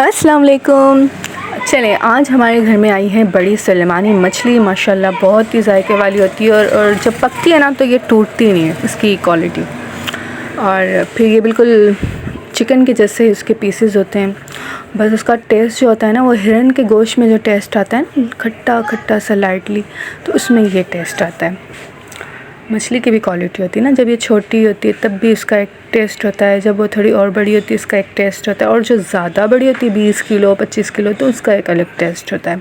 السلام علیکم. چلیں آج ہمارے گھر میں آئی ہے بڑی سلیمانی مچھلی. ماشاءاللہ بہت ہی ذائقے والی ہوتی ہے اور جب پکتی ہے نا تو یہ ٹوٹتی نہیں ہے اس کی کوالٹی. اور پھر یہ بالکل چکن کے جیسے اس کے پیسز ہوتے ہیں. بس اس کا ٹیسٹ جو ہوتا ہے نا وہ ہرن کے گوشت میں جو ٹیسٹ آتا ہے نا کھٹا کھٹا سا لائٹلی, تو اس میں یہ ٹیسٹ آتا ہے. مچھلی کی بھی کوالٹی ہوتی ہے نا, جب یہ چھوٹی ہوتی ہے تب بھی اس کا ایک ٹیسٹ ہوتا ہے, جب وہ تھوڑی اور بڑی ہوتی ہے اس کا ایک ٹیسٹ ہوتا ہے, اور جو زیادہ بڑی ہوتی ہے 20 کلو 25 کلو تو اس کا ایک الگ ٹیسٹ ہوتا ہے.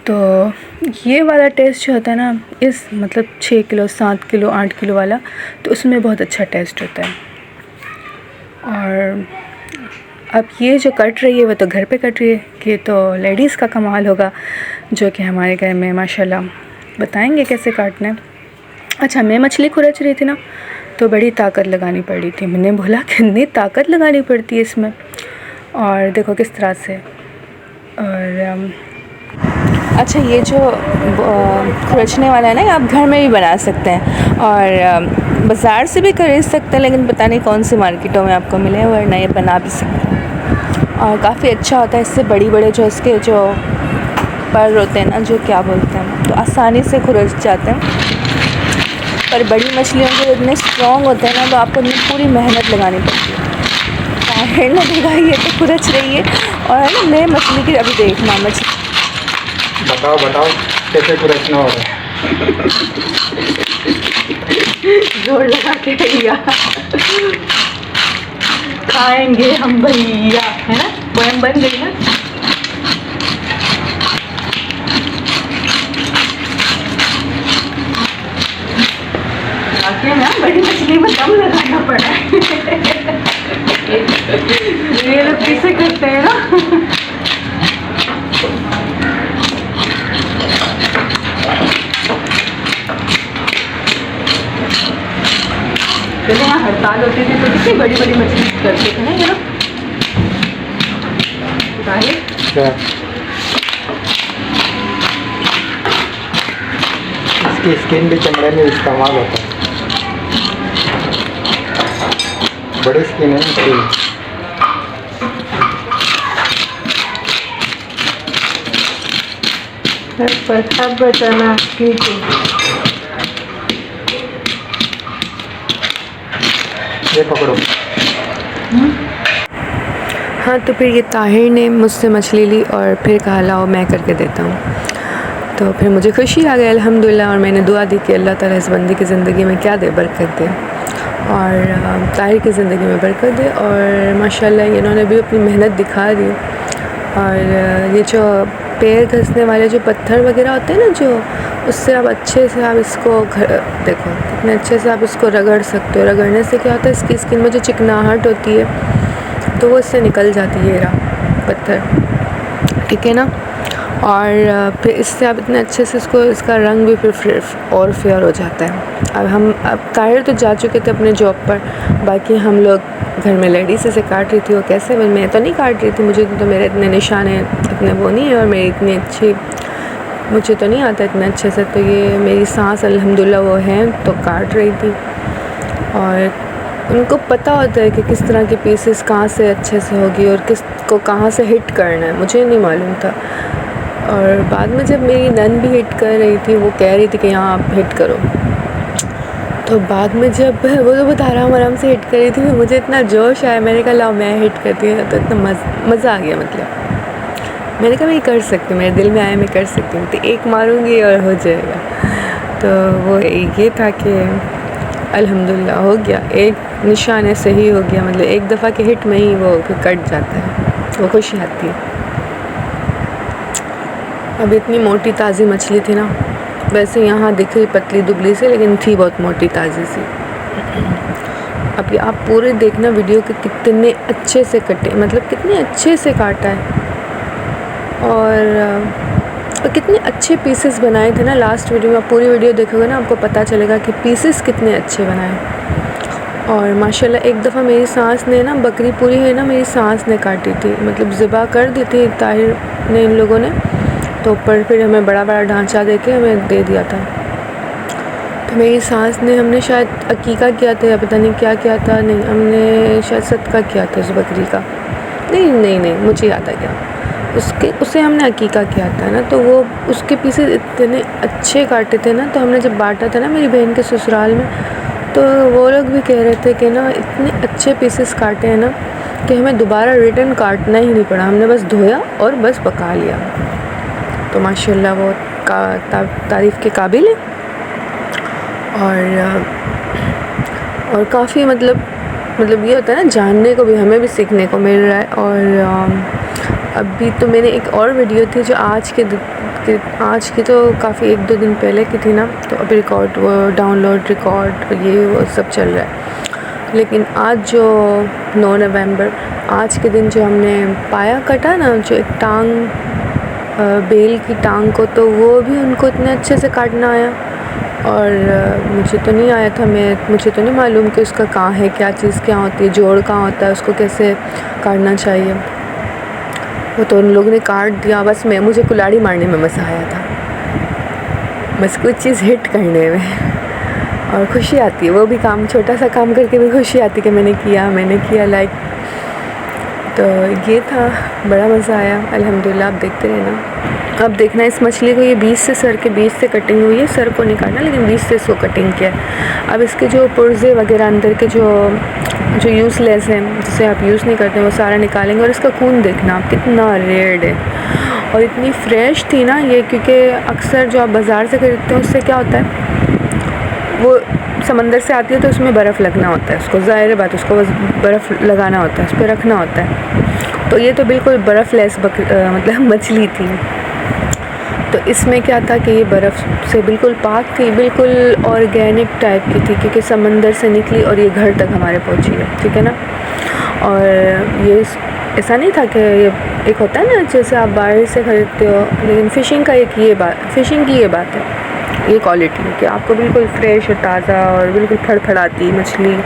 تو یہ والا ٹیسٹ جو ہوتا ہے نا اس مطلب 6 کلو 7 کلو 8 کلو والا, تو اس میں بہت اچھا ٹیسٹ ہوتا ہے. اور اب یہ جو کٹ رہی ہے وہ تو گھر پہ کٹ رہی ہے, کہ یہ تو لیڈیز کا کمال ہوگا جو کہ ہمارے گھر میں ماشاءاللہ بتائیں گے کیسے کاٹنا ہے. اچھا میں مچھلی کھرچ رہی تھی نا تو بڑی طاقت لگانی پڑ رہی تھی. میں نے بولا کتنی طاقت لگانی پڑتی ہے اس میں, اور دیکھو کس طرح سے. اور اچھا یہ جو کھرچنے والا ہے نا یہ آپ گھر میں بھی بنا سکتے ہیں اور بازار سے بھی خرید سکتے ہیں, لیکن پتہ نہیں کون سی مارکیٹوں میں آپ کو ملے, ورنہ یہ بنا بھی سکتے ہیں. اور کافی اچھا ہوتا ہے, اس سے بڑی بڑے جو اس کے جو پر ہوتے ہیں نا جو کیا بولتے ہیں تو آسانی سے کھرچ جاتے ہیں. پر بڑی مچھلیوں کے اتنے اسٹرانگ ہوتے ہیں نا تو آپ کو پوری محنت لگانی پڑتی ہے. طاہر نے دیکھا یہ تو کھرچ رہی ہے, اور ہے نا میں مچھلی کی ابھی دیکھنا مچھلی بتاؤ کیسے کھرچنا ہوگا. زور لگا کے بھیا کھائیں گے ہم بھیا, ہے نا پوئم بن گئی نا. بڑی مچھلی میں دم لگانا پڑا ہے. یہ لوگ کیسے کرتے ہیں نا. پہلے یہاں ہڑتال ہوتی تھی تو کتنی بڑی بڑی مچھلی کرتے تھے نا یہ لوگ. اس کی اسکن بھی چمڑے میں استعمال ہوتا ہے, بڑی اسکن ہے اس کی. سب بچانا ٹھیک ہے. یہ پکڑو. ہاں تو پھر یہ طاہر نے مجھ سے مچھلی لی اور پھر کہا لاؤ میں کر کے دیتا ہوں. تو پھر مجھے خوشی آ گئی الحمدللہ, اور میں نے دعا دی کہ اللہ تعالیٰ اس بندی کی زندگی میں کیا دے, برکت دے, اور طاہر کی زندگی میں برکت دے. اور ماشاءاللہ انہوں نے بھی اپنی محنت دکھا دی. اور یہ جو پیر گھسنے والے جو پتھر وغیرہ ہوتے ہیں نا جو, اس سے آپ اچھے سے آپ اس کو دیکھو کتنے اچھے سے آپ اس کو رگڑ سکتے ہو. رگڑنے سے کیا ہوتا ہے اس کی اسکن میں جو چکناہٹ ہوتی ہے تو وہ اس سے نکل جاتی ہے. یہ رہا پتھر, ٹھیک ہے نا. اور پھر اس سے آپ اتنے اچھے سے اس کا رنگ بھی پھر اور فیئر ہو جاتا ہے. اب طاہر تو جا چکے تھے اپنے جاب پر, باقی ہم لوگ گھر میں لیڈیز سے کاٹ رہی تھی. وہ کیسے, میں تو نہیں کاٹ رہی تھی, مجھے تو میرے اتنے نشان ہیں اتنے وہ نہیں ہے, اور میری اتنی اچھی مجھے تو نہیں آتا اتنے اچھے سے. تو یہ میری سانس الحمدللہ وہ ہیں تو کاٹ رہی تھی, اور ان کو پتہ ہوتا ہے کہ کس طرح کی پیسز کہاں سے اچھے سے ہوگی اور کس کو کہاں سے ہٹ کرنا ہے. مجھے نہیں معلوم تھا. اور بعد میں جب میری نند بھی ہٹ کر رہی تھی, وہ کہہ رہی تھی کہ یہاں آپ ہٹ کرو, تو بعد میں جب وہ تو بتا رہا آرام سے ہٹ کر رہی تھی, مجھے اتنا جوش آیا, میں نے کہا لاؤ میں ہٹ کرتی ہوں. تو اتنا مزہ آ گیا. مطلب میں نے کہا میں یہ کر سکتی ہوں, میرے دل میں آیا میں کر سکتی ہوں, تو ایک ماروں گی اور ہو جائے گا. تو وہ یہ تھا کہ الحمدللہ ہو گیا, ایک نشان ہے صحیح ہو گیا. مطلب ایک دفعہ کے ہٹ میں ہی وہ کٹ جاتا ہے, وہ خوشی آتی ہے. اب اتنی موٹی تازی مچھلی تھی نا, ویسے یہاں دکھ رہی پتلی دبلی سے, لیکن تھی بہت موٹی تازی سی. اب آپ پورے دیکھنا ویڈیو کے کتنے اچھے سے کٹے, مطلب کتنے اچھے سے کاٹا ہے, اور کتنے اچھے پیسز بنائے تھے نا. لاسٹ ویڈیو میں آپ پوری ویڈیو دیکھو گے نا آپ کو پتہ چلے گا کہ پیسز کتنے اچھے بنائے. اور ماشاءاللہ ایک دفعہ میری سانس نے نا, بکری پوری ہے نا میری سانس نے کاٹی تھی, مطلب ذبح کر دی تھی طاہر نے ان لوگوں نے, تو اوپر پھر ہمیں بڑا بڑا ڈھانچہ دے کے ہمیں دے دیا تھا. تو میری سانس نے, ہم نے شاید عقیقہ کیا تھا یا پتہ نہیں کیا کیا تھا, نہیں ہم نے شاید صدقہ کیا تھا اس بکری کا. نہیں مجھے یاد آ گیا، اسے ہم نے عقیقہ کیا تھا نا، تو وہ اس کے پیسز اتنے اچھے کاٹے تھے نا، تو ہم نے جب بانٹا تھا نا میری بہن کے سسرال میں، تو وہ لوگ بھی کہہ رہے تھے کہ نا اتنے اچھے پیسز کاٹے ہیں نا کہ ہمیں دوبارہ ریٹرن کاٹنا ہی نہیں پڑا، ہم نے بس دھویا اور بس پکا لیا. تو ماشاء اللہ وہ تعریف کے قابل ہے. اور کافی مطلب یہ ہوتا ہے نا، جاننے کو بھی، ہمیں بھی سیکھنے کو مل رہا ہے. اور ابھی تو میں نے ایک اور ویڈیو تھی جو آج کی تو کافی 1-2 دن پہلے کی تھی نا، تو ابھی ڈاؤن لوڈ ریکارڈ یہ وہ سب چل رہا ہے. لیکن آج جو 9 نومبر آج کے دن جو ہم نے پایا کٹا نا، جو ایک ٹانگ بیل کی ٹانگ کو، تو وہ بھی ان کو اتنے اچھے سے کاٹنا آیا. اور مجھے تو نہیں آیا تھا، مجھے تو نہیں معلوم کہ اس کا کہاں ہے، کیا چیز کیا ہوتی ہے، جوڑ کہاں ہوتا ہے، اس کو کیسے کاٹنا چاہیے. وہ تو ان لوگوں نے کاٹ دیا، بس مجھے کلاڑی مارنے میں مزہ آیا تھا، بس کچھ چیز ہٹ کرنے میں، اور خوشی آتی ہے. وہ بھی کام، چھوٹا سا کام کر کے بھی خوشی آتی کہ میں نے کیا لائک. تو یہ تھا، بڑا مزہ آیا الحمدللہ. آپ دیکھتے رہنا. اب دیکھنا اس مچھلی کو، یہ 20 سے سر کے 20 سے کٹنگ ہوئی ہے، سر کو نہیں کاٹنا لیکن 20 سے اس کو کٹنگ کیا ہے. اب اس کے جو پرزے وغیرہ اندر کے جو یوز لیس ہیں، جسے آپ یوز نہیں کرتے، وہ سارا نکالیں گے. اور اس کا خون دیکھنا آپ کتنا ریڈ ہے، اور اتنی فریش تھی نا یہ، کیونکہ اکثر جو آپ بازار سے خریدتے ہیں اس سے کیا ہوتا ہے، وہ سمندر سے آتی ہے تو اس میں برف لگنا ہوتا ہے، اس کو ظاہر بات اس کو برف لگانا ہوتا ہے، اس پہ رکھنا ہوتا ہے. تو یہ تو بالکل برف لیس مطلب مچھلی تھی. تو اس میں کیا تھا کہ یہ برف سے بالکل پاک تھی، بالکل آرگینک ٹائپ کی تھی، کیونکہ سمندر سے نکلی اور یہ گھر تک ہمارے پہنچی ہے، ٹھیک ہے نا. اور یہ ایسا نہیں تھا کہ یہ ایک ہوتا ہے نا جیسے آپ باہر سے خریدتے ہو، لیکن فشنگ کی یہ بات ہے، یہ کوالٹی ہے کہ آپ کو بالکل فریش اور تازہ اور بالکل پھڑپھڑاتی مچھلی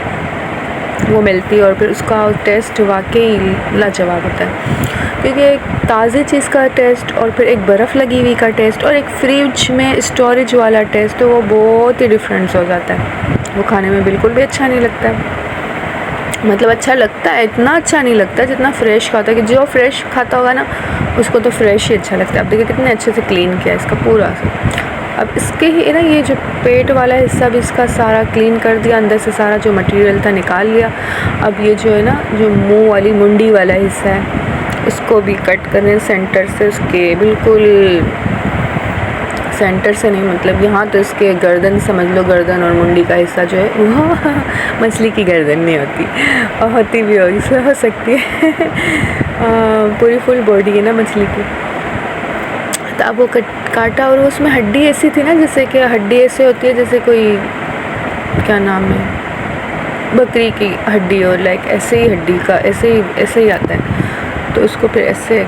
وہ ملتی، اور پھر اس کا ٹیسٹ واقعی لاجواب ہوتا ہے. کیونکہ ایک تازی چیز کا ٹیسٹ، اور پھر ایک برف لگی ہوئی کا ٹیسٹ، اور ایک فریج میں اسٹوریج والا ٹیسٹ، تو وہ بہت ہی ڈفرینس ہو جاتا ہے. وہ کھانے میں بالکل بھی اچھا نہیں لگتا ہے. مطلب اچھا لگتا ہے، اتنا اچھا نہیں لگتا جتنا فریش کھاتا ہے، کہ جو فریش کھاتا ہوگا نا اس کو تو فریش ہی اچھا لگتا ہے. اب دیکھیں کتنے اچھے سے کلین کیا ہے اس کا پورا. اب اس کے ہی نا یہ جو پیٹ والا حصہ بھی اس کا سارا کلین کر دیا، اندر سے سارا جو مٹیریل تھا نکال لیا. اب یہ جو ہے نا جو منہ والی منڈی والا حصہ ہے اس کو بھی کٹ کرنے سینٹر سے، اس کے بالکل سینٹر سے نہیں، مطلب یہاں تو اس کے گردن سمجھ لو، گردن اور منڈی کا حصہ جو ہے وہ مچھلی کی گردن نہیں ہوتی، اور ہوتی بھی ہوگی سے ہو سکتی ہے پوری فل باڈی ہے نا مچھلی کی. تو اب وہ کاٹا، اور اس میں ہڈی ایسی تھی نا، جیسے کہ ہڈی ایسے ہوتی ہے جیسے کوئی کیا نام ہے، بکری کی ہڈی، اور لائک ایسے ہی ہڈی کا ایسے ہی آتا ہے. تو اس کو پھر ایسے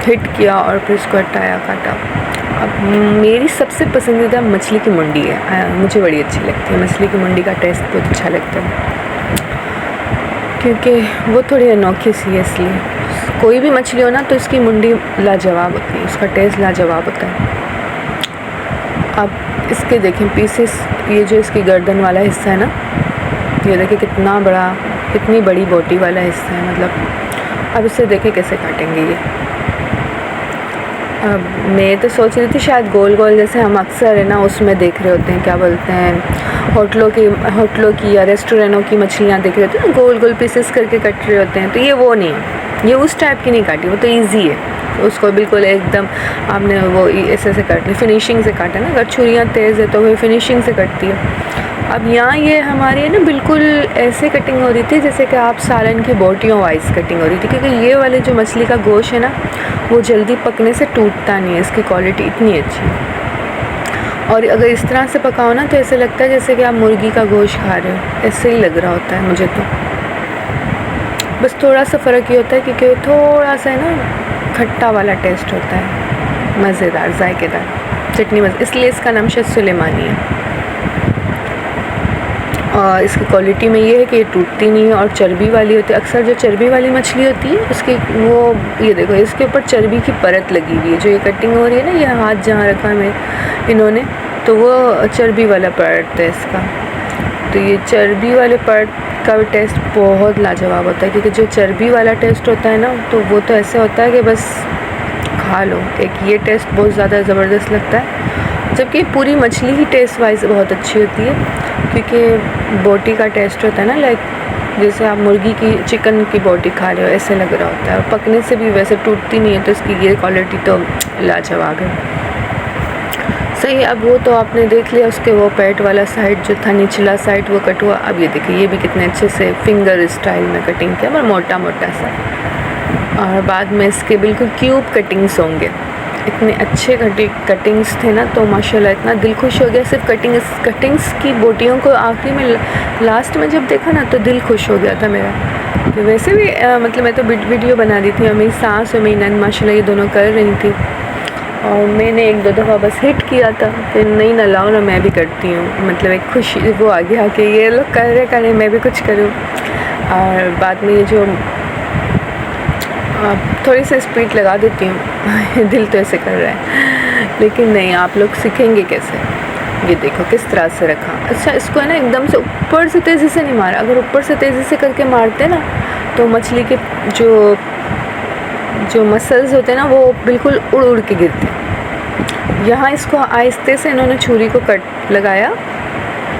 ہٹ کیا اور پھر اس کو ہٹایا، کاٹا. اب میری سب سے پسندیدہ مچھلی کی منڈی ہے، مجھے بڑی اچھی لگتی ہے مچھلی کی منڈی کا ٹیسٹ، بہت اچھا لگتا ہے، کیونکہ وہ تھوڑی انوکھی سی ہے. اس لیے کوئی بھی مچھلی ہو نا تو اس کی منڈی لاجواب ہوتی ہے، اس کا ٹیسٹ لاجواب ہوتا ہے. اب اس کے دیکھیں پیسز، یہ جو اس کی گردن والا حصہ ہے نا، یہ دیکھیں کتنا بڑا، کتنی بڑی بوٹی والا حصہ ہے. مطلب اب اسے دیکھیں کیسے کاٹیں گے یہ. اب میں تو سوچ رہی تھی شاید گول گول جیسے ہم اکثر ہے نا اس میں دیکھ رہے ہوتے ہیں، کیا بولتے ہیں، ہوٹلوں کی یا ریسٹورینٹوں کی مچھلیاں دیکھ رہے ہوتے ہیں نا، گول گول پیسز کر کے کٹ رہے ہوتے ہیں. تو یہ وہ نہیں ہے، یہ اس ٹائپ کی نہیں کاٹی، وہ تو ایزی ہے. اس کو بالکل ایک دم آپ نے وہ ایسے سے کاٹنی، فنیشنگ سے کاٹے نا. اگر چھریاں تیز ہے تو وہ فنیشنگ سے کٹتی ہے. اب یہاں یہ ہماری نا بالکل ایسے کٹنگ ہو رہی تھی جیسے کہ آپ سالن کی بوٹیوں وائز کٹنگ ہو رہی تھی، کیونکہ یہ والے جو مچھلی کا گوشت ہے نا وہ جلدی پکنے سے ٹوٹتا نہیں ہے، اس کی کوالٹی اتنی اچھی ہے. اور اگر اس طرح سے پکاؤ نا تو ایسے لگتا ہے جیسے کہ آپ مرغی کا گوشت کھا رہے ہو، ایسے ہی لگ رہا ہوتا ہے مجھے تو. بس تھوڑا سا فرق یہ ہوتا ہے کیونکہ تھوڑا سا ہے نا کھٹا والا ٹیسٹ ہوتا ہے، مزیدار، ذائقے دار چٹنی اس لیے اس کا نام شاید سلیمانی ہے. اور اس کی کوالٹی میں یہ ہے کہ یہ ٹوٹتی نہیں ہے، اور چربی والی ہوتی ہے. اکثر جو چربی والی مچھلی ہوتی ہے اس کی وہ یہ دیکھو اس کے اوپر چربی کی پرت لگی ہوئی ہے. جو یہ کٹنگ ہو رہی ہے نا، یہ ہاتھ جہاں رکھا ہے انہوں نے، تو وہ چربی والا پرت ہے اس کا. تو یہ چربی والے پرت کا بھی ٹیسٹ بہت لاجواب ہوتا ہے، کیونکہ جو چربی والا ٹیسٹ ہوتا ہے نا تو وہ تو ایسے ہوتا ہے کہ بس کھا لو، ایک یہ ٹیسٹ بہت زیادہ زبردست لگتا ہے، جبکہ پوری مچھلی ہی ٹیسٹ وائز بہت اچھی ہوتی ہے، کیونکہ بوٹی کا ٹیسٹ ہوتا ہے نا، لائک جیسے آپ مرغی کی چکن کی بوٹی کھا رہے ہو ایسے لگ رہا ہوتا ہے، اور پکنے سے بھی ویسے ٹوٹتی نہیں ہے، تو اس کی یہ کوالٹی تو لاجواب ہے۔ صحیح ہے، اب وہ تو آپ نے دیکھ لیا، اس کے وہ پیٹ والا سائڈ جو تھا، نچلا سائڈ وہ کٹ ہوا۔ اب یہ دیکھیں یہ بھی کتنے اچھے سے فنگر اسٹائل میں کٹنگ کیا، اور موٹا موٹا سا، اور بعد میں اس کے بالکل کیوب کٹنگس ہوں گے، اتنے اچھے کٹنگس تھے نا، تو ماشاءاللہ اتنا دل خوش ہو گیا صرف کٹنگس کی بوٹیوں کو آخری میں لاسٹ میں جب دیکھا نا تو دل خوش ہو گیا تھا میرا۔ ویسے بھی مطلب میں تو ویڈیو بنا دی تھی، اور میری ساس اور میری نند ماشاءاللہ یہ دونوں کر رہی تھی، اور میں نے ایک دو دفعہ بس ہٹ کیا تھا کہ نہیں نہ لاؤ نا، میں بھی کرتی ہوں، مطلب ایک خوشی وہ آ گیا کہ یہ لوگ کر رہے میں بھی کچھ کروں۔ اور بعد میں یہ جو تھوڑی سی اسپیڈ لگا دیتی ہوں دل تو ایسے کر رہا ہے، لیکن نہیں، آپ لوگ سیکھیں گے کیسے، یہ دیکھو کس طرح سے رکھا۔ اچھا اس کو ہے نا ایک دم سے اوپر سے تیزی سے نہیں مارا، اگر اوپر سے تیزی سے کر کے مارتے نا تو مچھلی کے جو مسلز ہوتے ہیں نا وہ بالکل اڑ اڑ کے گرتے۔ یہاں اس کو آہستہ سے انہوں نے چھری کو کٹ لگایا،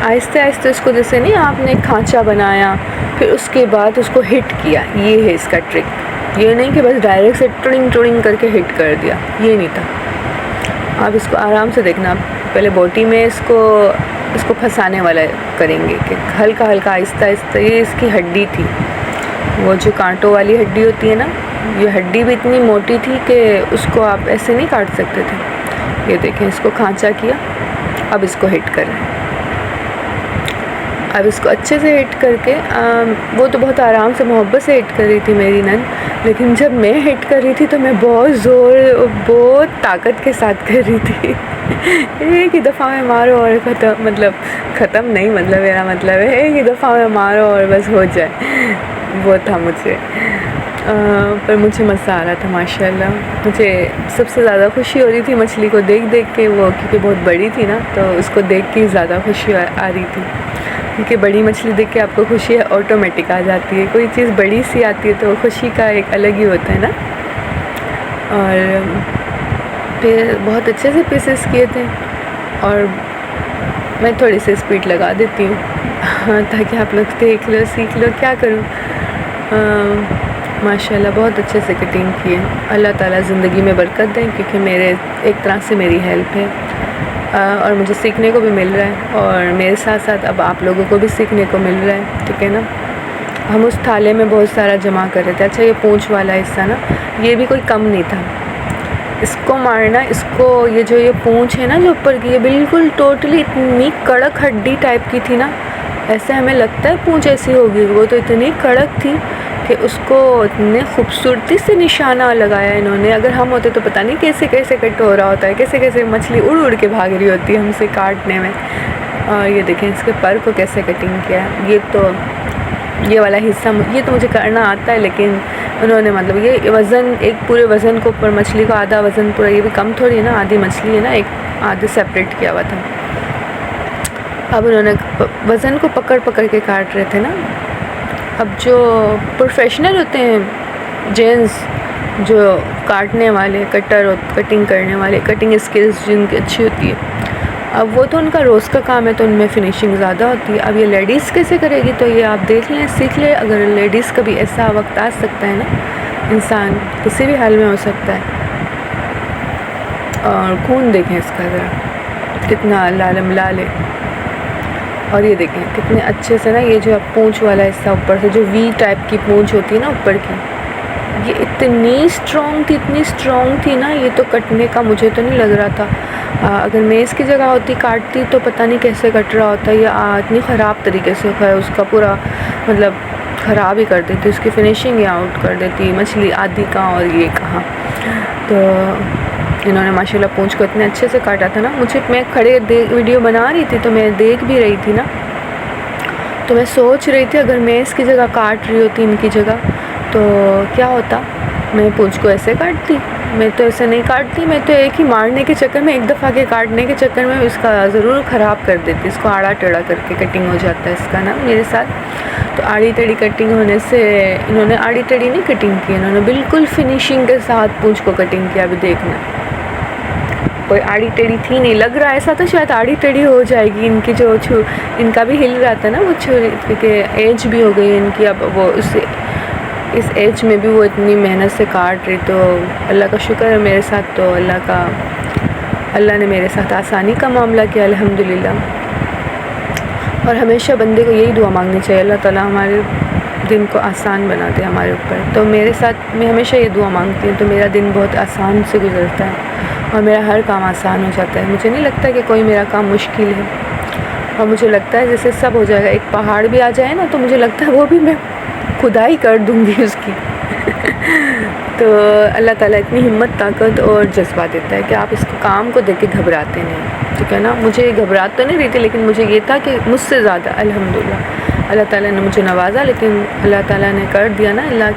آہستہ آہستہ اس کو جیسے نہیں آپ نے کھانچا بنایا، پھر اس کے بعد اس کو ہٹ کیا، یہ ہے اس کا ٹرک، یہ نہیں کہ بس ڈائریکٹ سے ٹڑنگ ٹڑنگ کر کے ہٹ کر دیا، یہ نہیں تھا۔ آپ اس کو آرام سے دیکھنا، پہلے بوٹی میں اس کو پھنسانے والا کریں گے کہ ہلکا ہلکا آہستہ آہستہ، یہ اس کی ہڈی تھی، وہ جو کانٹوں والی ہڈی ہوتی ہے نا، یہ ہڈی بھی اتنی موٹی تھی کہ اس کو آپ ایسے نہیں کاٹ سکتے تھے۔ یہ دیکھیں اس کو کھانچا کیا، اب اس کو ہٹ کر رہے ہیں، اب اس کو اچھے سے ہٹ کر کے وہ تو بہت آرام سے محبت سے ہٹ کر رہی تھی میری نند، لیکن جب میں ہٹ کر رہی تھی تو میں بہت زور بہت طاقت کے ساتھ کر رہی تھی ایک ہی دفعہ میں مارو اور ختم نہیں، مطلب میرا مطلب ہے ایک ہی دفعہ میں مارو اور بس ہو جائے، وہ تھا مجھے۔ پر مجھے مزہ آ رہا تھا ماشاءاللہ، مجھے سب سے زیادہ خوشی ہو رہی تھی مچھلی کو دیکھ دیکھ کے، وہ کیونکہ بہت بڑی تھی نا تو اس کو دیکھ کے زیادہ خوشی آ رہی تھی، کیونکہ بڑی مچھلی دیکھ کے آپ کو خوشی آٹومیٹک آ جاتی ہے، کوئی چیز بڑی سی آتی ہے تو خوشی کا ایک الگ ہی ہوتا ہے نا۔ اور پھر بہت اچھے سے پیسز کیے تھے، اور میں تھوڑی سی اسپیڈ لگا دیتی ہوں تاکہ آپ لوگ دیکھ لو سیکھ لو کیا کروں۔ ماشاءاللہ بہت اچھے سے کٹنگ کی ہے، اللہ تعالیٰ زندگی میں برکت دیں، کیونکہ میرے ایک طرح سے میری ہیلپ ہے، اور مجھے سیکھنے کو بھی مل رہا ہے، اور میرے ساتھ ساتھ اب آپ لوگوں کو بھی سیکھنے کو مل رہا ہے، ٹھیک ہے نا۔ ہم اس تھالے میں بہت سارا جمع کر رہے تھے۔ اچھا یہ پونچھ والا حصہ نا، یہ بھی کوئی کم نہیں تھا، اس کو مارنا، اس کو یہ پونچھ ہے نا جو اوپر کی، یہ بالکل ٹوٹلی اتنی کڑک ہڈی ٹائپ کی تھی نا، ایسے ہمیں لگتا ہے پونچھ ایسی ہوگی، وہ تو اتنی کڑک تھی کہ اس کو اتنے خوبصورتی سے نشانہ لگایا انہوں نے، اگر ہم ہوتے تو پتہ نہیں کیسے کیسے کٹ ہو رہا ہوتا ہے، کیسے کیسے مچھلی اڑ اڑ کے بھاگ رہی ہوتی ہے ہم سے کاٹنے میں۔ اور یہ دیکھیں اس کے پر کو کیسے کٹنگ کیا ہے، یہ والا حصہ یہ تو مجھے کرنا آتا ہے، لیکن انہوں نے مطلب یہ وزن، ایک پورے وزن کو اوپر مچھلی کو آدھا وزن پورا، یہ بھی کم تھوڑی ہے نا، آدھی مچھلی ہے نا، ایک آدھے سیپریٹ کیا ہوا تھا۔ اب انہوں نے وزن کو پکڑ پکڑ کے کاٹ رہے تھے نا۔ اب جو پروفیشنل ہوتے ہیں جینز، جو کاٹنے والے کٹنگ کرنے والے، کٹنگ اسکلز جن کی اچھی ہوتی ہے، اب وہ تو ان کا روز کا کام ہے، تو ان میں فنیشنگ زیادہ ہوتی ہے۔ اب یہ لیڈیز کیسے کرے گی، تو یہ آپ دیکھ لیں سیکھ لیں، اگر لیڈیز کا بھی ایسا وقت آ سکتا ہے نا، انسان کسی بھی حال میں ہو سکتا ہے۔ اور خون دیکھیں اس کا ذرا کتنا لالم لال ہے، اور یہ دیکھیں کتنے اچھے سے نا، یہ جو پونچھ والا حصہ اوپر سے جو وی ٹائپ کی پونچھ ہوتی ہے نا اوپر کی، یہ اتنی اسٹرانگ تھی نا، یہ تو کٹنے کا مجھے تو نہیں لگ رہا تھا، اگر میں اس کی جگہ ہوتی کاٹتی تو پتہ نہیں کیسے کٹ رہا ہوتا، یا اتنی خراب طریقے سے اس کا پورا مطلب خراب ہی کر دیتی، اس کی فنیشنگ ہی آؤٹ کر دیتی، مچھلی آدھی کہاں اور یہ کہاں۔ تو انہوں نے ماشاءاللہ پونچھ کو اتنے اچھے سے کاٹا تھا نا، میں کھڑے ویڈیو بنا رہی تھی تو میں دیکھ بھی رہی تھی نا، تو میں سوچ رہی تھی اگر میں اس کی جگہ کاٹ رہی ہوتی ان کی جگہ تو کیا ہوتا، میں پونچھ کو ایسے کاٹتی، میں تو ایسے نہیں کاٹتی، میں تو ایک ہی مارنے کے چکر میں، ایک دفعہ کے کاٹنے کے چکر میں اس کا ضرور خراب کر دیتی، اس کو آڑا ٹیڑھا کر کے کٹنگ ہو جاتا ہے اس کا نا میرے ساتھ۔ تو آڑی ٹیڑھی کٹنگ ہونے سے انہوں نے آڑی ٹیڑھی نہیں کٹنگ کی، انہوں نے بالکل فنیشنگ کے ساتھ پونچھ کو کٹنگ کیا. ابھی دیکھنا کوئی آڑی ٹیڑھی تھی نہیں، لگ رہا ایسا تو شاید آڑی ٹیڑھی ہو جائے گی. ان کی جو ان کا بھی ہل رہا تھا نا وہ چھری، کیونکہ ایج بھی ہو گئی ان کی. اب وہ اس ایج میں بھی وہ اتنی محنت سے کاٹ رہی. تو اللہ کا شکر ہے میرے ساتھ، تو اللہ نے میرے ساتھ آسانی کا معاملہ کیا الحمدللہ. اور ہمیشہ بندے کو یہی دعا مانگنی چاہیے، اللہ تعالیٰ ہمارے دن کو آسان بنا دے ہمارے اوپر. تو میرے ساتھ میں ہمیشہ یہ دعا مانگتی ہوں، تو میرا دن بہت آسان سے گزرتا ہے اور میرا ہر کام آسان ہو جاتا ہے. مجھے نہیں لگتا کہ کوئی میرا کام مشکل ہے، اور مجھے لگتا ہے جیسے سب ہو جائے گا. ایک پہاڑ بھی آ جائے نا تو مجھے لگتا ہے وہ بھی میں کھدائی کر دوں گی اس کی. تو اللہ تعالیٰ اتنی ہمت، طاقت اور جذبہ دیتا ہے کہ آپ اس کام کو دیکھ کے گھبراتے نہیں. ٹھیک ہے نا، مجھے گھبراہٹ تو نہیں رہی تھی، لیکن مجھے یہ تھا کہ مجھ سے زیادہ الحمدللہ اللہ تعالیٰ نے مجھے نوازا. لیکن اللہ تعالیٰ نے کر دیا نا، اللہ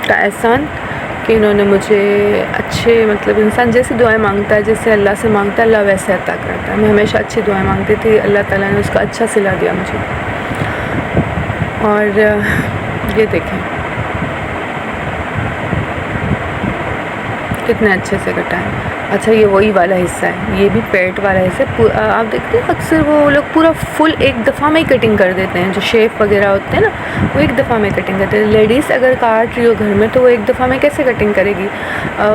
کا احسان کہ انہوں نے مجھے اچھے، مطلب انسان جیسی دعائیں مانگتا ہے، جیسے اللہ سے مانگتا ہے اللہ ویسے عطا کرتا ہے. میں ہمیشہ اچھی دعائیں مانگتی تھی، اللہ تعالیٰ نے اس کا اچھا صلہ دیا مجھے. اور یہ دیکھیں کتنے اچھے سے کٹا ہے. اچھا یہ وہی والا حصہ ہے، یہ بھی پیٹ والا حصہ ہے. آپ دیکھتے ہیں اکثر وہ لوگ پورا فل ایک دفعہ میں ہی کٹنگ کر دیتے ہیں. جو شیف وغیرہ ہوتے ہیں نا وہ ایک دفعہ میں کٹنگ کرتے ہیں. لیڈیز اگر کاٹ رہی ہو گھر میں تو وہ ایک دفعہ میں کیسے کٹنگ کرے گی؟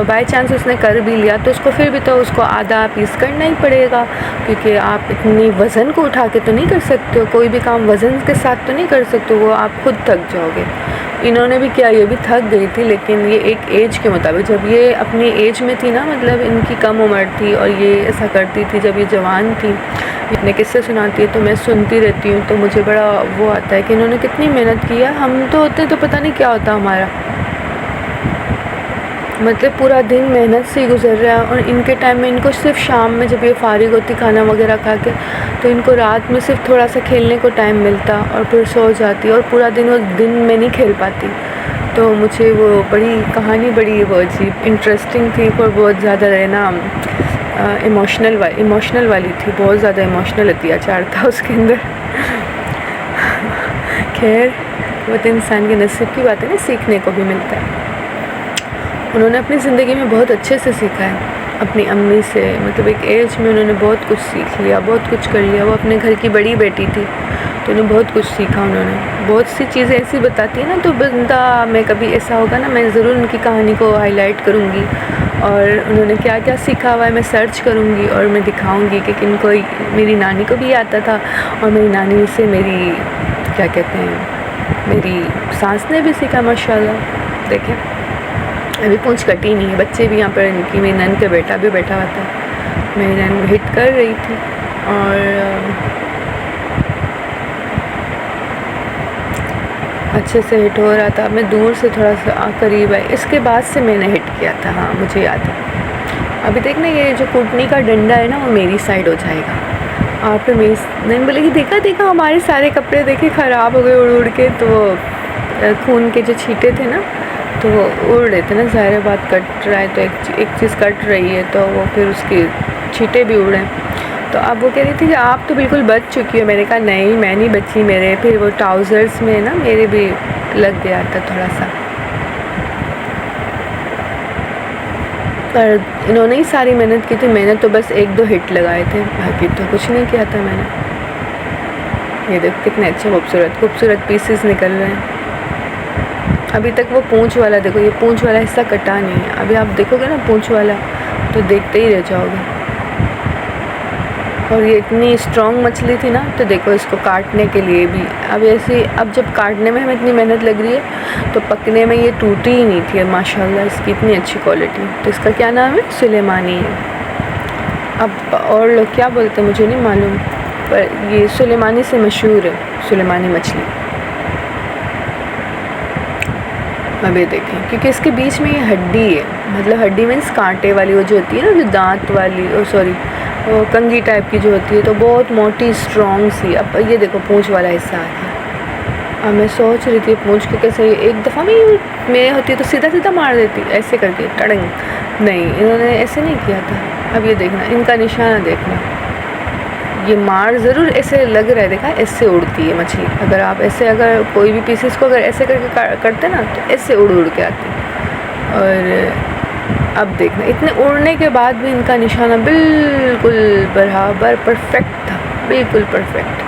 بائی چانس اس نے کر بھی لیا تو اس کو پھر بھی تو اس کو آدھا پیس کرنا ہی پڑے گا، کیونکہ آپ اتنی وزن کو اٹھا کے تو نہیں کر سکتے ہو، کوئی بھی کام وزن کے ساتھ تو نہیں کر سکتے، وہ آپ خود تھک جاؤ گے. انہوں نے بھی کیا، یہ بھی تھک گئی تھی، لیکن یہ ایک ایج کے مطابق، جب یہ اپنی ایج میں تھی نا، مطلب ان کی کم عمر تھی اور یہ ایسا کرتی تھی. جب یہ جوان تھی، اتنے قصے سناتی ہے تو میں سنتی رہتی ہوں، تو مجھے بڑا وہ آتا ہے کہ انہوں نے کتنی محنت کی ہے. ہم تو ہوتے تو پتہ نہیں کیا ہوتا ہمارا، مطلب پورا دن محنت سے ہی گزر رہا ہے. اور ان کے ٹائم میں ان کو صرف شام میں جب یہ فارغ ہوتی کھانا وغیرہ کھا کے، تو ان کو رات میں صرف تھوڑا سا کھیلنے کو ٹائم ملتا اور پھر سو جاتی، اور پورا دن وہ دن میں نہیں کھیل پاتی. تو مجھے وہ بڑی کہانی بڑی وہ عجیب انٹرسٹنگ تھی، اور بہت زیادہ نا ایموشنل والی تھی، بہت زیادہ ایموشنل اتیاچار تھا اس کے اندر. خیر وہ تو انسان کے نصیب کی بات ہے نا، سیکھنے کو بھی ملتا ہے. انہوں نے اپنی زندگی میں بہت اچھے سے سیکھا ہے اپنی امی سے، مطلب ایک ایج میں انہوں نے بہت کچھ سیکھ لیا، بہت کچھ کر لیا. وہ اپنے گھر کی بڑی بیٹی تھی تو انہیں بہت کچھ سیکھا. انہوں نے بہت سی چیزیں ایسی بتاتی ہیں نا، تو بندہ میں کبھی ایسا ہوگا نا، میں ضرور ان کی کہانی کو ہائی لائٹ کروں گی، اور انہوں نے کیا کیا سیکھا ہوا ہے میں سرچ کروں گی اور میں دکھاؤں گی کہ کن کو. میری نانی کو بھی آتا تھا، اور میری نانی سے میری کیا کہتے ہیں، میری ساس نے بھی سیکھا ماشاءاللہ. دیکھیں ابھی پونچھ کٹی نہیں ہے، بچے بھی یہاں پر ان کی، میری نن کا بیٹا بھی بیٹھا ہوا تھا. میری نن ہٹ کر رہی تھی، اور اچھے سے ہٹ ہو رہا تھا. میں دور سے تھوڑا سا قریب آئی، اس کے بعد سے میں نے ہٹ کیا تھا. ہاں مجھے یاد ہے. ابھی دیکھنا یہ جو کوٹنی کا ڈنڈا ہے نا وہ میری سائڈ ہو جائے گا. اور پھر میری نن بولے کہ دیکھا ہمارے سارے کپڑے دیکھے خراب ہو گئے اڑ کے. تو وہ خون کے جو چھینٹے تھے نا تو وہ اڑ رہے تھے نا، ظاہر بات کٹ رہا ہے تو ایک چیز کٹ رہی ہے تو وہ پھر اس کے چھینٹے بھی اڑے. تو اب وہ کہہ رہی تھی کہ آپ تو بالکل بچ چکی ہو. میں نے کہا نہیں میں نہیں بچی، میرے پھر وہ ٹراؤزرس میں نا میرے بھی لگ گیا تھا تھوڑا سا. پر انہوں نے ہی ساری محنت کی تھی، میں نے تو بس 1-2 ہٹ لگائے تھے، باقی تو کچھ نہیں کیا تھا میں نے. یہ دیکھ کتنے اچھے خوبصورت پیسز نکل رہے ہیں. ابھی تک وہ پونچھ والا دیکھو، یہ پونچھ والا حصہ کٹا نہیں ہے. ابھی آپ دیکھو گے نا پونچھ والا تو دیکھتے ہی رہ جاؤ گے. اور یہ اتنی اسٹرانگ مچھلی تھی نا، تو دیکھو اس کو کاٹنے کے لیے بھی اب جب کاٹنے میں ہمیں اتنی محنت لگ رہی ہے تو پکنے میں یہ ٹوٹی ہی نہیں تھی. ماشاءاللہ اس کی اتنی اچھی کوالٹی. تو اس کا کیا نام ہے؟ سلیمانی ہے. اب اور لوگ کیا بولتے ہیں مجھے نہیں معلوم، پر یہ سلیمانی سے مشہور ہے، سلیمانی مچھلی. ابھی دیکھیں کیونکہ اس کے بیچ میں یہ ہڈی ہے، مطلب ہڈی مینس کانٹے والی، وہ جو ہوتی ہے نا جو دانت والی، وہ کنگھی ٹائپ کی جو ہوتی ہے، تو بہت موٹی اسٹرانگ سی. اب یہ دیکھو پونچھ والا حصہ آ گیا. اب میں سوچ رہی تھی پونچھ کے کیسے ایک دفعہ میں ہوتی ہے تو سیدھا مار دیتی ایسے کر کے ٹڑنگ. نہیں انہوں نے ایسے نہیں کیا تھا. اب یہ دیکھنا ان کا نشانہ دیکھنا، یہ مار ضرور ایسے لگ رہا ہے، دیکھا ایسے اڑتی ہے مچھلی، اگر آپ ایسے اگر کوئی بھی پیسز کو اگر ایسے کر کے کرتے نا تو ایسے اڑ اڑ کے آتی ہے۔ اور اب دیکھنا اتنے اڑنے کے بعد بھی ان کا نشانہ بالکل برابر پرفیکٹ تھا، بالکل پرفیکٹ،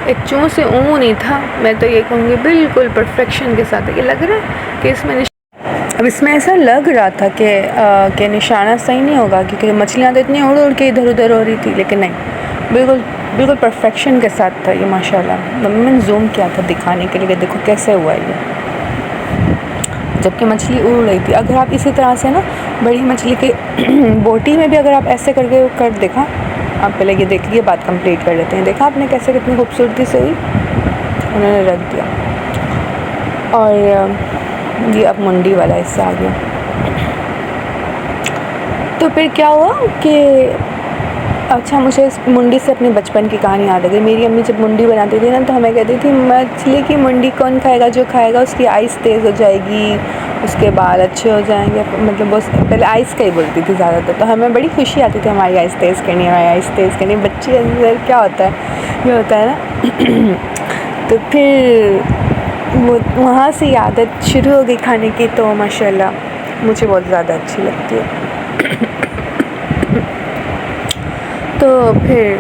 ایک چوں سے اون نہیں تھا۔ میں تو یہ کہوں گی بالکل پرفیکشن کے ساتھ، یہ لگ رہا ہے کہ اس میں اب اس میں ایسا لگ رہا تھا کہ نشانہ صحیح نہیں ہوگا، کیونکہ مچھلیاں تو اتنی اڑ اڑ کے ادھر ادھر ہو رہی تھی، لیکن نہیں، بالکل بالکل پرفیکشن کے ساتھ تھا یہ ماشاءاللہ۔ میں نے زوم کیا تھا دکھانے کے لیے کہ دیکھو کیسے ہوا ہے یہ، جبکہ مچھلی اڑ رہی تھی۔ اگر آپ اسی طرح سے نا بڑی مچھلی کے بوٹی میں بھی اگر آپ ایسے کر کے دیکھا، آپ پہلے یہ دیکھ لیے بات کمپلیٹ کر لیتے ہیں۔ دیکھا آپ نے کیسے کتنی خوبصورتی سے ہوئی، انہوں نے رکھ دیا۔ اور یہ اب منڈی والا حصہ آ گیا۔ تو پھر کیا ہوا کہ اچھا مجھے اس منڈی سے اپنے بچپن کی کہانی یاد آ گئی۔ میری امی جب منڈی بناتی تھی نا تو ہمیں کہتی تھی مچھلی کی منڈی کون کھائے گا، جو کھائے گا اس کی آئس تیز ہو جائے گی، اس کے بال اچھے ہو جائیں گے، مطلب وہ پہلے آئس کا ہی بولتی تھی زیادہ تر، تو ہمیں بڑی خوشی آتی تھی ہماری آئس تیز کرنی ہے، ہماری آئس تیز کرنی ہے۔ بچی اندر کیا ہوتا ہے، یہ ہوتا ہے نا۔ تو پھر وہاں سے عادت شروع ہو گئی کھانے کی، تو ماشاءاللہ مجھے بہت زیادہ اچھی لگتی ہے۔ تو پھر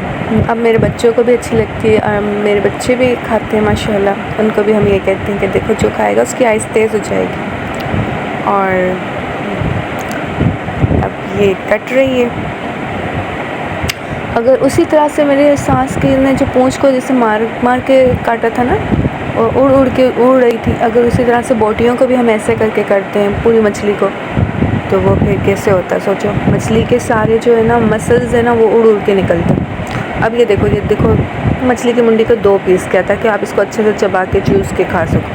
اب میرے بچوں کو بھی اچھی لگتی ہے، اور میرے بچے بھی کھاتے ہیں ماشاءاللہ، ان کو بھی ہم یہ کہتے ہیں کہ دیکھو جو کھائے گا اس کی آئس تیز ہو جائے گی۔ اور اب یہ کٹ رہی ہے۔ اگر اسی طرح سے میرے سانس کی نے جو پونچھ کو جیسے مار کے کاٹا تھا نا، اور اڑ اڑ کے اڑ رہی تھی، اگر اسی طرح سے بوٹیوں کو بھی ہم ایسے کر کے کرتے ہیں پوری مچھلی کو، تو وہ پھر کیسے ہوتا ہے سوچو، مچھلی کے سارے جو ہے نا مسلز ہیں نا وہ اڑ اڑ کے نکلتے ہیں۔ اب یہ دیکھو مچھلی کی منڈی کو 2 پیس کیا تھا کہ آپ اس کو اچھے سے چبا کے چوس کے کھا سکو،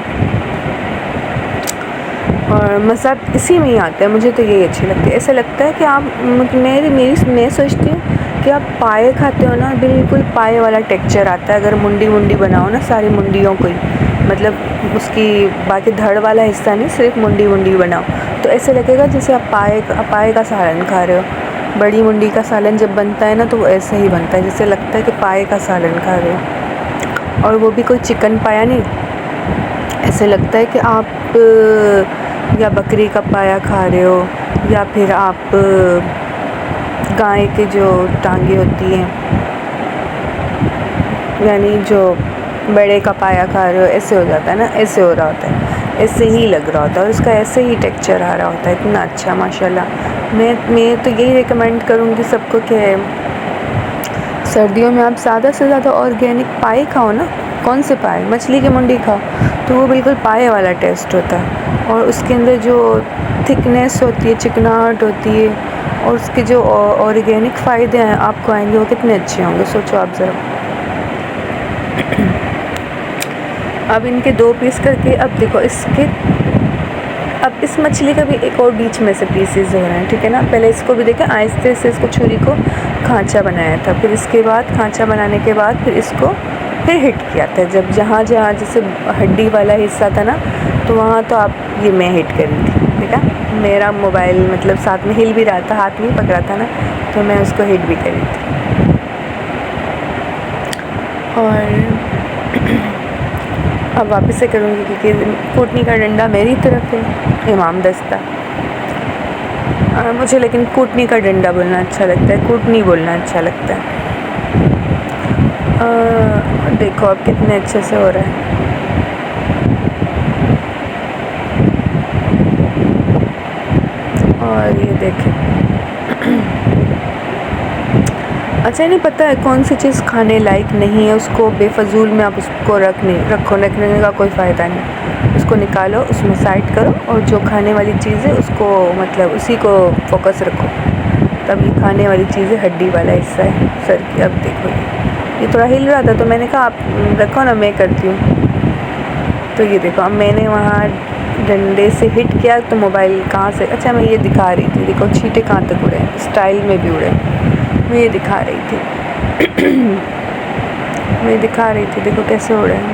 اور مزہ اسی میں ہی آتا ہے۔ مجھے تو یہی اچھی لگتی ہے، ایسا لگتا ہے کہ آپ میں سوچتی ہوں کہ آپ پائے کھاتے ہو نا، بالکل پائے والا ٹیکسچر آتا ہے اگر منڈی بناؤ نا، ساری منڈیوں کو ہی، مطلب اس کی باقی دھڑ والا حصہ نہیں، صرف منڈی بناؤ تو ایسے لگے گا جیسے آپ پائے کا سالن کھا رہے ہو۔ بڑی منڈی کا سالن جب بنتا ہے نا تو وہ ایسے ہی بنتا ہے جیسے لگتا ہے کہ پائے کا سالن کھا رہے ہو، اور وہ بھی کوئی چکن پایا نہیں، ایسے لگتا ہے کہ آپ یا بکری کا پایا کھا رہے ہو، یا پھر آپ گائے کے جو ٹانگیں ہوتی ہیں، یعنی جو بڑے کا پایا کھا رہے ہو، ایسے ہو جاتا ہے نا، ایسے ہو رہا ہوتا ہے، ایسے ہی لگ رہا ہوتا ہے، اور اس کا ایسے ہی ٹیکسچر آ رہا ہوتا ہے، اتنا اچھا ماشاءاللہ۔ میں تو یہی ریکمینڈ کروں گی سب کو کہ سردیوں میں آپ زیادہ سے زیادہ آرگینک پائے کھاؤ نا۔ کون سے پائے؟ مچھلی کی منڈی کھاؤ، تو وہ بالکل پائے والا ٹیسٹ ہوتا ہے، اور اس کے اندر جو تھکنیس ہوتی ہے، چکناہٹ ہوتی ہے، اور اس کے جو آرگینک فائدے ہیں آپ کو آئیں گے، وہ کتنے اچھے ہوں گے، سوچو آپ ذرا۔ اب ان کے 2 پیس کر کے، اب دیکھو اب اس مچھلی کا بھی ایک اور بیچ میں سے پیسز ہو رہے ہیں، ٹھیک ہے نا۔ پہلے اس کو بھی دیکھیں آہستہ سے اس کو چھری کو کھانچا بنایا تھا، پھر اس کے بعد کھانچا بنانے کے بعد پھر اس کو پھر ہٹ کیا تھا، جب جہاں جیسے ہڈی والا حصہ تھا نا، تو وہاں تو آپ یہ میں ہٹ کری تھی، ٹھیک ہے۔ میرا موبائل مطلب ساتھ میں ہل بھی رہا تھا، ہاتھ نہیں پکڑا تھا نا، تو میں اس کو ہٹ بھی کری تھی۔ اور اب واپس سے کروں گی کیونکہ کوٹنی کا ڈنڈا میری طرف ہے، امام دستہ، مجھے لیکن کوٹنی کا ڈنڈا بولنا اچھا لگتا ہے، کوٹنی بولنا اچھا لگتا ہے۔ دیکھو اب کتنے اچھے سے ہو رہا ہے، اور یہ دیکھیں۔ اچھا نہیں پتہ ہے کون سی چیز کھانے لائق نہیں ہے، اس کو بے فضول میں آپ اس کو رکھنے کا کوئی فائدہ نہیں، اس کو نکالو، اس میں سائڈ کرو، اور جو کھانے والی چیز ہے اس کو مطلب اسی کو فوکس رکھو۔ تب یہ کھانے والی چیز ہے، ہڈی والا حصہ ہے سر کی۔ اب دیکھو یہ تھوڑا ہل رہا تھا تو میں نے کہا آپ رکھو نا، میں کرتی ہوں۔ تو یہ دیکھو اب میں نے وہاں ڈنڈے سے ہٹ کیا تو موبائل کہاں سے، اچھا میں یہ دکھا رہی تھی، دیکھو چھینٹے کہاں تک اڑے، اسٹائل میں بھی اڑے، میں یہ دکھا رہی تھی دیکھو کیسے اڑے ہیں۔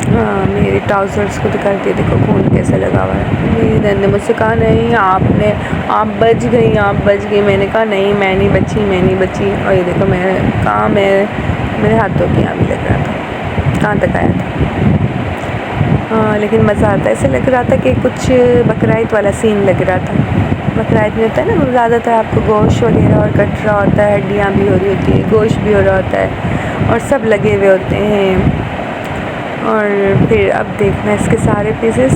ہاں میرے ٹراؤزرس کو دکھاتی ہے، دیکھو خون کیسے لگا ہوا ہے. میری نند نے مجھ سے کہا نہیں آپ بچ گئی. میں نے کہا نہیں میں نہیں بچی. اور یہ دیکھو میں کہاں میرے ہاتھوں کے یہاں بھی لگ رہا تھا، کہاں تک آیا تھا. لیکن مزہ آتا ہے. ایسے لگ رہا تھا کہ کچھ بقرعید والا سین لگ رہا تھا. بقرعید میں ہوتا ہے نا زیادہ تر آپ کو گوشت وغیرہ اور کٹ رہا ہوتا ہے، ہڈیاں بھی ہو رہی ہوتی ہیں، گوشت بھی ہو رہا ہوتا ہے اور سب لگے ہوئے ہوتے ہیں. اور پھر اب دیکھنا اس کے سارے پیسز.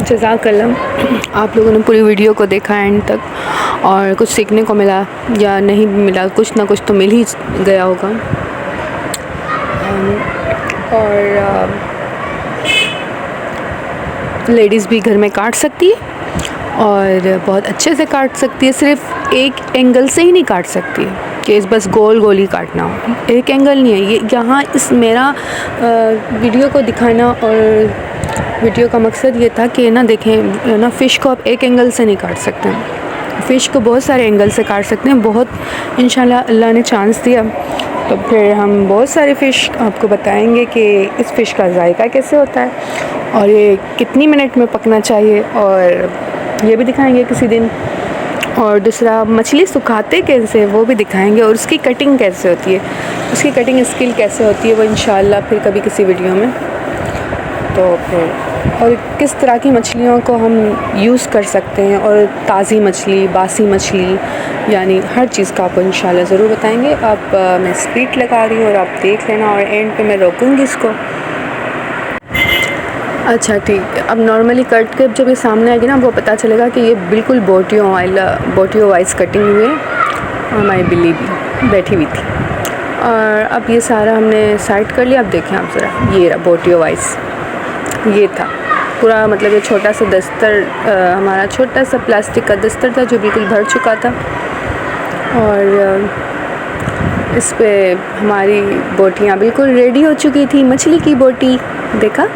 جزاک اللہ، آپ لوگوں نے پوری ویڈیو کو دیکھا اینڈ تک اور کچھ سیکھنے کو ملا یا نہیں ملا، کچھ نہ کچھ تو مل ہی گیا ہوگا. اور لیڈیز بھی گھر میں کاٹ سکتی ہے اور بہت اچھے سے کاٹ سکتی ہے. صرف ایک اینگل سے ہی نہیں کاٹ سکتی کہ بس گول ہی کاٹنا ہو. ایک اینگل نہیں ہے یہ. یہاں میرا ویڈیو کو دکھانا اور ویڈیو کا مقصد یہ تھا کہ نا دیکھیں نا، فش کو آپ ایک اینگل سے نہیں کاٹ سکتے، فش کو بہت سارے اینگل سے کاٹ سکتے ہیں. بہت انشاءاللہ اللہ نے چانس دیا تو پھر ہم بہت سارے فش آپ کو بتائیں گے کہ اس فش کا ذائقہ کیسے ہوتا ہے اور یہ کتنی منٹ میں پکنا چاہیے، اور یہ بھی دکھائیں گے کسی دن. اور دوسرا مچھلی سکھاتے کیسے وہ بھی دکھائیں گے، اور اس کی کٹنگ کیسے ہوتی ہے، اس کی کٹنگ اسکل کیسے ہوتی ہے وہ انشاءاللہ پھر کبھی کسی ویڈیو میں. تو پھر اور کس طرح کی مچھلیوں کو ہم یوز کر سکتے ہیں، اور تازی مچھلی، باسی مچھلی، یعنی ہر چیز کا آپ کو انشاءاللہ ضرور بتائیں گے. اب میں اسپیڈ لگا رہی ہوں اور آپ دیکھ لینا، اور اینڈ پہ میں روکوں گی اس کو. اچھا ٹھیک ہے. اب نارملی کٹ کے جب یہ سامنے آئے گی نا، وہ پتہ چلے گا کہ یہ بالکل بوٹیوں وائز کٹنگ ہوئی ہے. اور ہماری بلی بھی بیٹھی ہوئی تھی. اور اب یہ سارا ہم نے سائڈ کر لیا. اب دیکھیں آپ ذرا، یہ رہا بوٹیوں وائز، یہ تھا پورا. مطلب یہ چھوٹا سا دستر، ہمارا چھوٹا سا پلاسٹک کا دستر تھا جو بالکل بھر چکا تھا. اور اس پہ ہماری بوٹیاں بالکل ریڈی ہو چکی تھی. مچھلی کی بوٹی دیکھا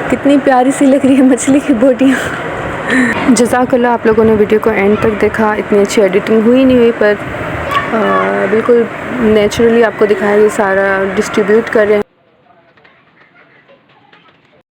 کتنی پیاری سی لگ رہی ہے مچھلی کی بوٹیاں. جزاک اللہ، آپ لوگوں نے ویڈیو کو اینڈ تک دیکھا. اتنی اچھی ایڈیٹنگ ہوئی نہیں ہوئی، پر بالکل نیچرلی آپ کو دکھایا. یہ سارا ڈسٹریبیوٹ کر رہے ہیں.